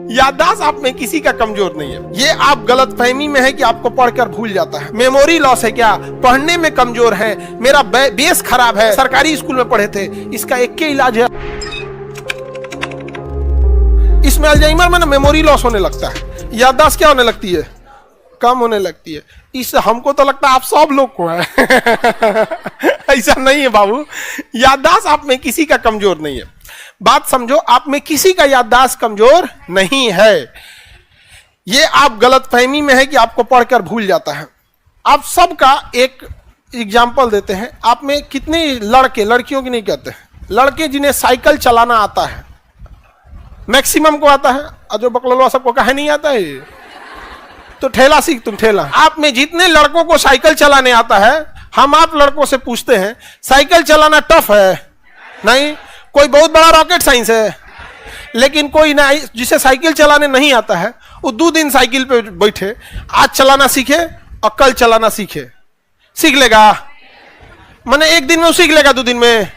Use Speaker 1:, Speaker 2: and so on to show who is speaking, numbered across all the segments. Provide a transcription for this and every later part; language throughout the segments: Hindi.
Speaker 1: याददाश्त आप में किसी का कमजोर नहीं है। ये आप गलतफहमी में है कि आपको पढ़कर भूल जाता है। मेमोरी लॉस है क्या? पढ़ने में कमजोर है, मेरा बेस खराब है, सरकारी स्कूल में पढ़े थे। इसका एक के इलाज है, इसमें अल्जाइमर में ना मेमोरी लॉस होने लगता है, याददाश्त क्या होने लगती है? कम होने लगती है। इस हमको तो लगता है आप सब लोग को है ऐसा नहीं है बाबू, याददाश्त आप में किसी का कमजोर नहीं है। बात समझो, आप में किसी का याददाश्त कमजोर नहीं है। ये आप गलतफहमी में है कि आपको पढ़कर भूल जाता है। आप सबका एक एग्जाम्पल देते हैं। आप में कितने लड़के, लड़कियों की नहीं कहते, लड़के जिन्हें साइकिल चलाना आता है, मैक्सिमम को आता है, और जो बकलवा सबको कहे नहीं आता है, तो ठेला सीख तुम ठेला। आप में जितने लड़कों को साइकिल चलाने आता है, हम आप लड़कों से पूछते हैं साइकिल चलाना टफ है? नहीं। कोई बहुत बड़ा रॉकेट साइंस है? लेकिन कोई ना जिसे साइकिल चलाने नहीं आता है, वो 2 दिन साइकिल पे बैठे, आज चलाना सीखे और कल चलाना सीख लेगा। माने एक दिन में वो सीख लेगा, 2 दिन में,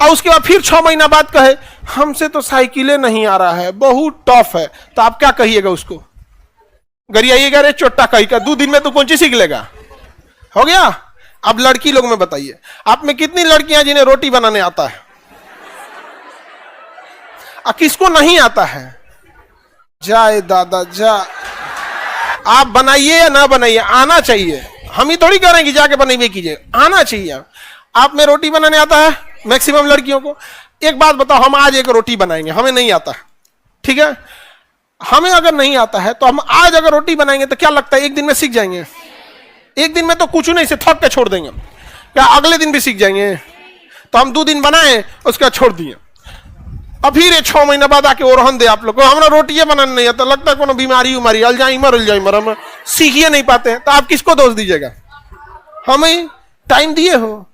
Speaker 1: और उसके बाद फिर 6 महीना बाद कहे हमसे तो साइकिलें नहीं आ रहा है, बहुत टफ है। तो आप क्या कहिएगा उसको? गरियाइएगा, रे चोट्टा कही का, 2 दिन में तो कौन चीज सीख लेगा? हो गया। अब लड़की लोग में बताइए, आप में कितनी लड़कियां जिन्हें रोटी बनाने आता है? किसको नहीं आता है? जाए दादा जा, आप बनाइए या ना बनाइए, आना चाहिए। हम ही थोड़ी कह रहे हैं कि जाके बनाइए कीजिए, आना चाहिए। आप में रोटी बनाने आता है मैक्सिमम लड़कियों को। एक बात बताओ, हम आज एक रोटी बनाएंगे, हमें नहीं आता है, ठीक है? हमें अगर नहीं आता है तो हम आज अगर रोटी बनाएंगे तो क्या लगता है 1 दिन में सीख जाएंगे? 1 दिन में तो कुछ नहीं, से थक के छोड़ देंगे। क्या अगले दिन भी सीख जाएंगे? तो हम 2 दिन बनाए, उसके बाद छोड़ दिए। अब फिर 6 महीना बाद आके ओरहन दे आप लोग को, हमारा रोटियां बनाने नहीं आता, लगता है कोनो बीमारी उमारी, अल्जाइमर हम सीख ही नहीं पाते हैं। तो आप किसको दोष दीजिएगा? हमें टाइम दिए हो।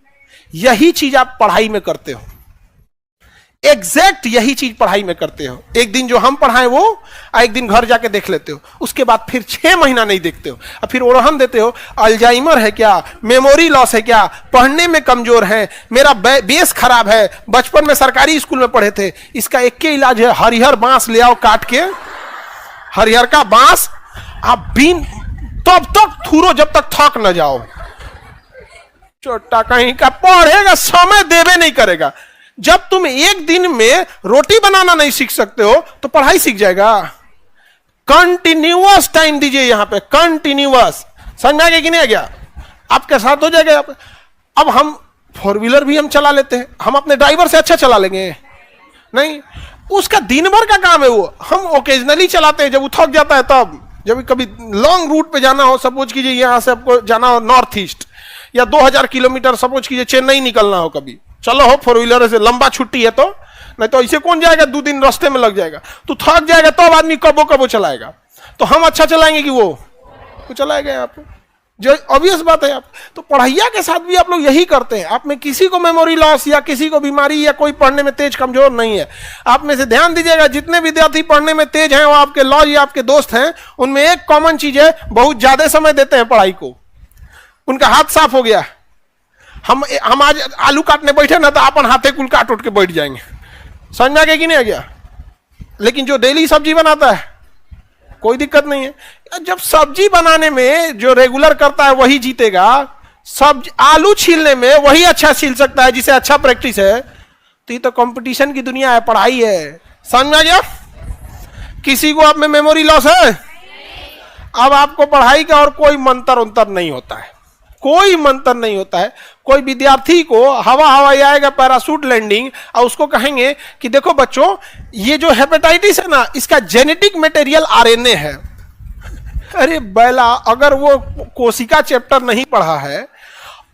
Speaker 1: यही चीज आप पढ़ाई में करते हो, एग्जैक्ट यही चीज पढ़ाई में करते हो। एक दिन जो हम पढ़ाएं वो, एक दिन घर जाके देख लेते हो, उसके बाद फिर 6 महीना नहीं देखते हो, और फिर ओरहन देते हो अल्जाइमर है क्या, मेमोरी लॉस है क्या, पढ़ने में कमजोर है, मेरा बेस खराब है, बचपन में सरकारी स्कूल में पढ़े थे। इसका एक के इलाज है, हरिहर बांस ले आओ काट के, हरिहर का बांस आप बीन तब तक थूरो जब तक थक न जाओ। छोटा कहीं का पढ़ेगा, समय देवे नहीं करेगा। जब तुम 1 दिन में रोटी बनाना नहीं सीख सकते हो तो पढ़ाई सीख जाएगा। कंटिन्यूअस टाइम दीजिए यहां पे, कंटिन्यूअस। समझ में आ गया कि नहीं आ गया? आपके साथ हो जाएगा। अब हम 4 व्हीलर भी हम चला लेते हैं, हम अपने ड्राइवर से अच्छा चला लेंगे? नहीं, उसका दिन भर का काम है वो, हम ओकेजनली चलाते हैं जब वो थक जाता है तब। जब कभी लॉन्ग रूट पे जाना हो, सपोज कीजिए यहां से आपको जाना हो नॉर्थ ईस्ट, या 2000 किलोमीटर सपोज कीजिए चेन्नई निकलना हो, कभी चलो हो 4 व्हीलर से, लंबा छुट्टी है तो, नहीं तो ऐसे कौन जाएगा? 2 दिन रास्ते में लग जाएगा, तो थक जाएगा, तब आदमी कबो चलाएगा। तो हम अच्छा चलाएंगे कि वो चलाएगा? यहाँ पे जो ऑब्वियस बात है। आप तो पढ़ाइया के साथ भी आप लोग यही करते हैं। आप में किसी को मेमोरी लॉस या किसी को बीमारी या कोई पढ़ने में तेज कमजोर नहीं है। आप में से ध्यान दीजिएगा, जितने विद्यार्थी पढ़ने में तेज हैं वो आपके लॉज या आपके दोस्त हैं, उनमें एक कॉमन चीज है, बहुत ज्यादा समय देते हैं पढ़ाई को। उनका हाथ साफ हो गया। हम आज आलू काटने बैठे ना तो अपन हाथे कुल काट उठ के बैठ जाएंगे। समझ में आ गया कि नहीं आ गया? लेकिन जो डेली सब्जी बनाता है कोई दिक्कत नहीं है। जब सब्जी बनाने में जो रेगुलर करता है वही जीतेगा, सब्जी आलू छीलने में वही अच्छा छील सकता है जिसे अच्छा प्रैक्टिस है। तो ये तो कंपटीशन की दुनिया है, पढ़ाई है। समझ में आ गया? किसी को आप में मेमोरी लॉस है? अब आपको पढ़ाई का और कोई मंत्र उंतर नहीं होता है, कोई मंत्र नहीं होता है। कोई विद्यार्थी को हवा आएगा पैराशूट लैंडिंग, और उसको कहेंगे कि देखो बच्चों, ये जो हेपेटाइटिस है ना, इसका जेनेटिक मटेरियल आरएनए है। अरे बैला, अगर वो कोशिका चैप्टर नहीं पढ़ा है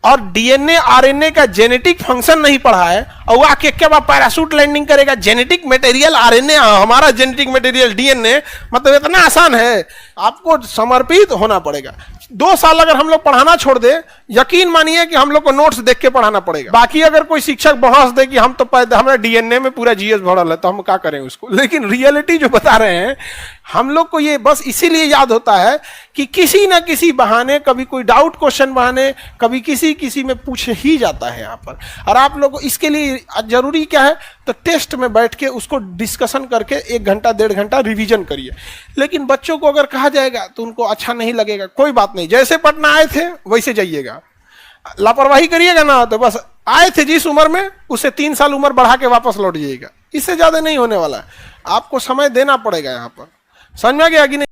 Speaker 1: और डीएनए आरएनए का जेनेटिक फंक्शन नहीं पढ़ा है, और वो आके क्या पैराशूट लैंडिंग करेगा? जेनेटिक मटेरियल आरएनए, हमारा जेनेटिक मटेरियल डीएनए, मतलब इतना आसान है? आपको समर्पित होना पड़ेगा। 2 साल अगर हम लोग पढ़ाना छोड़ दे, यकीन मानिए कि हम लोग को नोट्स देख के पढ़ाना पड़ेगा। बाकी अगर कोई शिक्षक बहस दे कि हम तो हमारे डीएनए में पूरा जीएस भरल है, तो हम क्या करें उसको? लेकिन रियलिटी जो बता रहे हैं हम लोग को, ये बस इसीलिए याद होता है कि किसी ना किसी बहाने, कभी कोई डाउट क्वेश्चन बहाने, कभी किसी में पूछ ही जाता है यहाँ पर। और आप लोग को इसके लिए जरूरी क्या है, तो टेस्ट में बैठ के उसको डिस्कशन करके 1 घंटा 1.5 घंटा रिवीजन करिए। लेकिन बच्चों को अगर कहा जाएगा तो उनको अच्छा नहीं लगेगा, कोई बात नहीं, जैसे पटना आए थे वैसे जाइएगा, लापरवाही करिएगा ना तो बस आए थे जिस उम्र में उससे 3 साल उम्र बढ़ा के वापस लौट जाइएगा, इससे ज्यादा नहीं होने वाला है। आपको समय देना पड़ेगा यहाँ पर, समझ में आ गया कि नहीं?